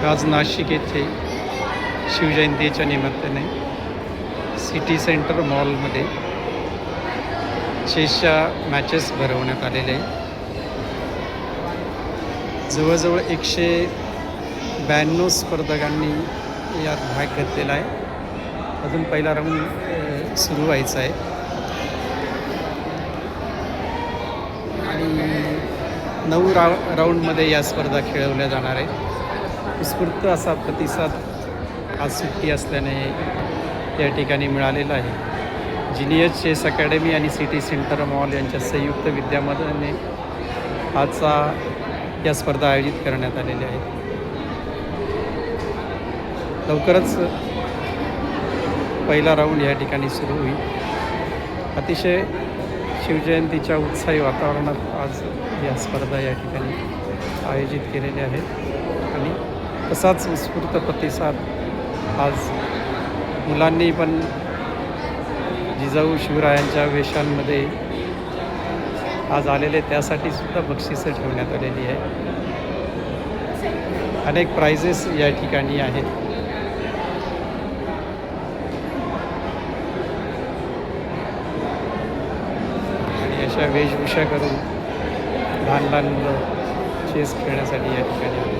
आज नाशिक येथे शिवजयंतीच्या निमित्ताने सिटी सेंटर मॉलमध्ये चेसच्या मॅचेस भरवण्यात आलेले आहे. जवळजवळ 192 स्पर्धकांनी यात भाग घेतलेला आहे. अजून पहिला राऊंड सुरू व्हायचा आहे आणि 9 राऊंडमध्ये या स्पर्धा खेळवल्या जाणार आहेत. उत्स्फूर्त असा प्रतिसाद आज सुट्टी असल्याने या ठिकाणी मिळालेला आहे. जिनियस चेस अकॅडमी आणि सिटी सेंटर मॉल यांच्या संयुक्त विद्यमाने आजचा या स्पर्धा आयोजित करण्यात आलेल्या आहेत. लवकरच पहिला राऊंड या ठिकाणी सुरू होईल. अतिशय शिवजयंतीच्या उत्साही वातावरणात आज या स्पर्धा या ठिकाणी आयोजित केलेल्या आहेत आणि तसाच उत्स्फूर्त प्रतिसाद आज मुलांनी पण जिजाऊ शिवरायांच्या वेशांमध्ये आज आलेले त्यासाठी सुद्धा बक्षिसं ठेवण्यात आलेली आहे. अनेक प्राइजेस या ठिकाणी आहेत. आणि अशा वेशभूषा करून लहान लहान मुलं चेस खेळण्यासाठी या ठिकाणी